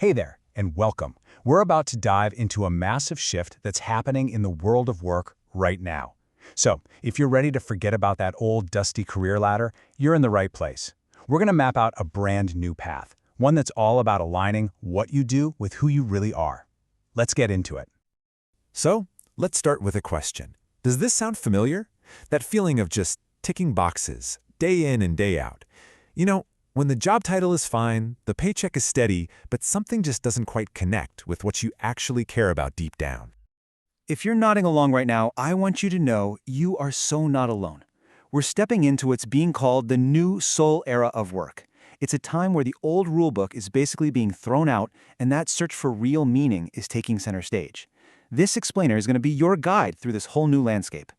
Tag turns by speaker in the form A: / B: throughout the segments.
A: Hey there, and welcome. We're about to dive into a massive shift that's happening in the world of work right now. So, if you're ready to forget about that old dusty career ladder, you're in the right place. We're going to map out a brand new path, one that's all about aligning what you do with who you really are. Let's get into it.
B: So, let's start with a question. Does this sound familiar? That feeling of just ticking boxes, day in and day out. When the job title is fine, the paycheck is steady, but something just doesn't quite connect with what you actually care about deep down.
C: If you're nodding along right now, I want you to know you are so not alone. We're stepping into what's being called the new soul era of work. It's a time where the old rulebook is basically being thrown out, and that search for real meaning is taking center stage. This explainer is going to be your guide through this whole new landscape.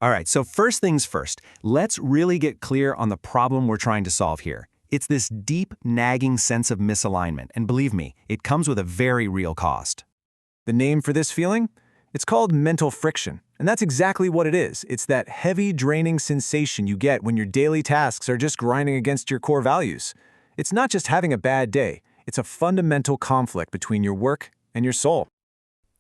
C: All right, so first things first, let's really get clear on the problem we're trying to solve here. It's this deep, nagging sense of misalignment, and believe me, it comes with a very real cost. The name for this feeling? It's called mental friction, and that's exactly what it is. It's that heavy, draining sensation you get when your daily tasks are just grinding against your core values. It's not just having a bad day, it's a fundamental conflict between your work and your soul.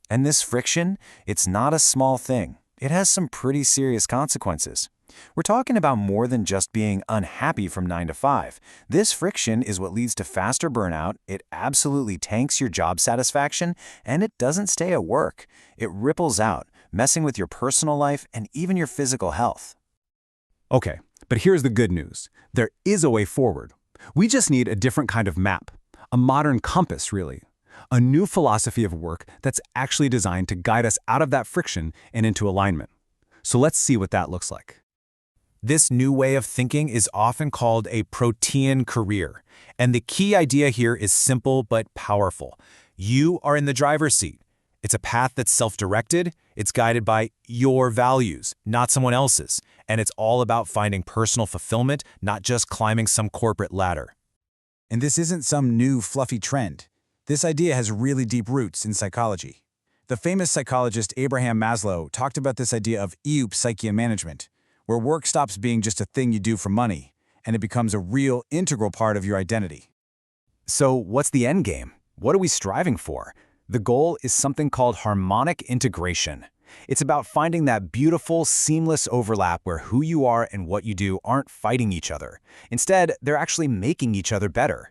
C: And this friction, it's not a small thing. It has some pretty serious consequences. We're talking about more than just being unhappy from 9 to 5. This friction is what leads to faster burnout, it absolutely tanks your job satisfaction, and it doesn't stay at work. It ripples out, messing with your personal life and even your physical health.
A: Okay, but here's the good news. There is a way forward. We just need a different kind of map, a modern compass, really. A new philosophy of work that's actually designed to guide us out of that friction and into alignment. So let's see what that looks like. This new way of thinking is often called a protean career, and the key idea here is simple but powerful. You are in the driver's seat. It's a path that's self-directed, it's guided by your values, not someone else's, and it's all about finding personal fulfillment, not just climbing some corporate ladder. And this isn't some new fluffy trend. This idea has really deep roots in psychology. The famous psychologist Abraham Maslow talked about this idea of psyche management, where work stops being just a thing you do for money, and it becomes a real integral part of your identity. So what's the end game? What are we striving for? The goal is something called harmonic integration. It's about finding that beautiful, seamless overlap where who you are and what you do aren't fighting each other. Instead, they're actually making each other better.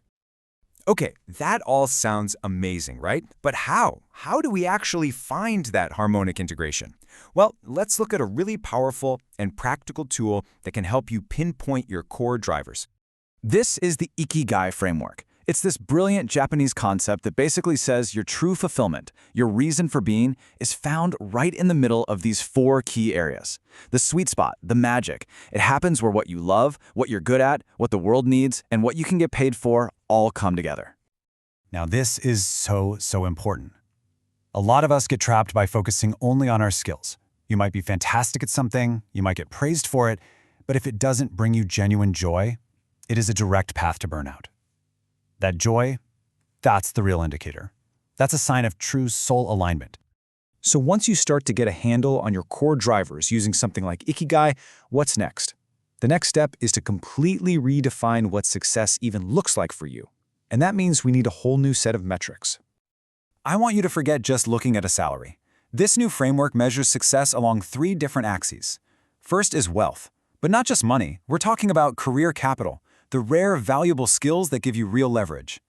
C: Okay, that all sounds amazing, right? But how? How do we actually find that harmonic integration? Well, let's look at a really powerful and practical tool that can help you pinpoint your core drivers. This is the Ikigai framework. It's this brilliant Japanese concept that basically says your true fulfillment, your reason for being, is found right in the middle of these 4 key areas. The sweet spot, the magic. It happens where what you love, what you're good at, what the world needs, and what you can get paid for all come together.
A: Now this is so important. A lot of us get trapped by focusing only on our skills. You might be fantastic at something, you might get praised for it, but if it doesn't bring you genuine joy, it is a direct path to burnout. That joy, that's the real indicator. That's a sign of true soul alignment. So once you start to get a handle on your core drivers using something like Ikigai, what's next? The next step is to completely redefine what success even looks like for you. And that means we need a whole new set of metrics. I want you to forget just looking at a salary. This new framework measures success along 3 different axes. First is wealth, but not just money. We're talking about career capital, the rare, valuable skills that give you real leverage.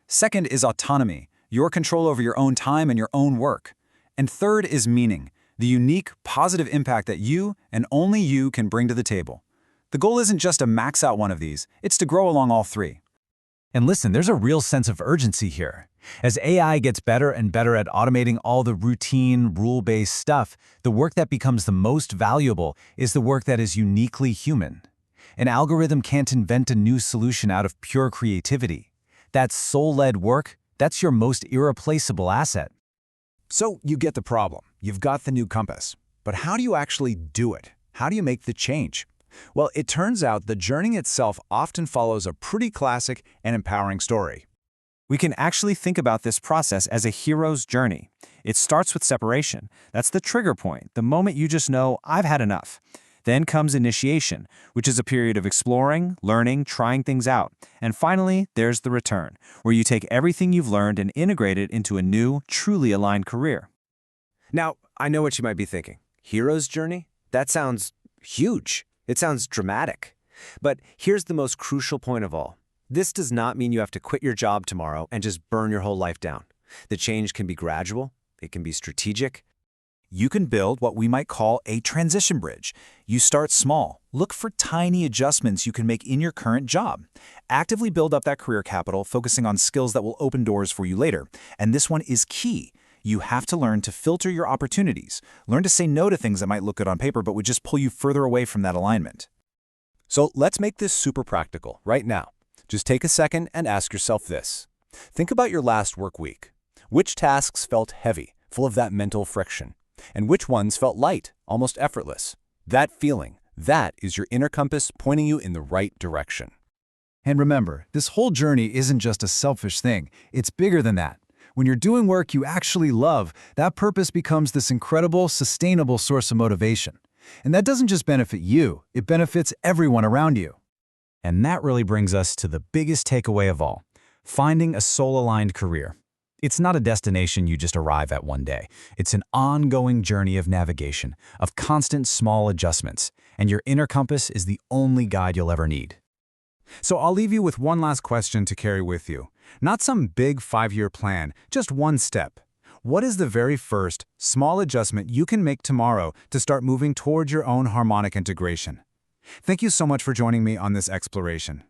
A: Second is autonomy, your control over your own time and your own work. And third is meaning, the unique, positive impact that you and only you can bring to the table. The goal isn't just to max out one of these, it's to grow along all 3. And listen, there's a real sense of urgency here. As AI gets better and better at automating all the routine, rule-based stuff, the work that becomes the most valuable is the work that is uniquely human. An algorithm can't invent a new solution out of pure creativity. That soul-led work, that's your most irreplaceable asset. So you get the problem. You've got the new compass. But how do you actually do it? How do you make the change? Well, it turns out the journey itself often follows a pretty classic and empowering story.
C: We can actually think about this process as a hero's journey. It starts with separation. That's the trigger point, the moment you just know, I've had enough. Then comes initiation, which is a period of exploring, learning, trying things out. And finally, there's the return, where you take everything you've learned and integrate it into a new, truly aligned career.
D: Now, I know what you might be thinking. Hero's journey? That sounds huge. It sounds dramatic. But here's the most crucial point of all. This does not mean you have to quit your job tomorrow and just burn your whole life down. The change can be gradual. It can be strategic.
A: You can build what we might call a transition bridge. You start small. Look for tiny adjustments you can make in your current job. Actively build up that career capital, focusing on skills that will open doors for you later. And this one is key. You have to learn to filter your opportunities. Learn to say no to things that might look good on paper but would just pull you further away from that alignment.
D: So let's make this super practical right now. Just take a second and ask yourself this. Think about your last work week. Which tasks felt heavy, full of that mental friction? And which ones felt light, almost effortless? That feeling, that is your inner compass pointing you in the right direction.
A: And remember, this whole journey isn't just a selfish thing. It's bigger than that. When you're doing work you actually love, that purpose becomes this incredible, sustainable source of motivation. And that doesn't just benefit you, it benefits everyone around you. And that really brings us to the biggest takeaway of all, finding a soul-aligned career. It's not a destination you just arrive at one day. It's an ongoing journey of navigation, of constant small adjustments, and your inner compass is the only guide you'll ever need. So I'll leave you with one last question to carry with you. Not some big 5-year plan, just one step. What is the very first, small adjustment you can make tomorrow to start moving towards your own harmonic integration? Thank you so much for joining me on this exploration.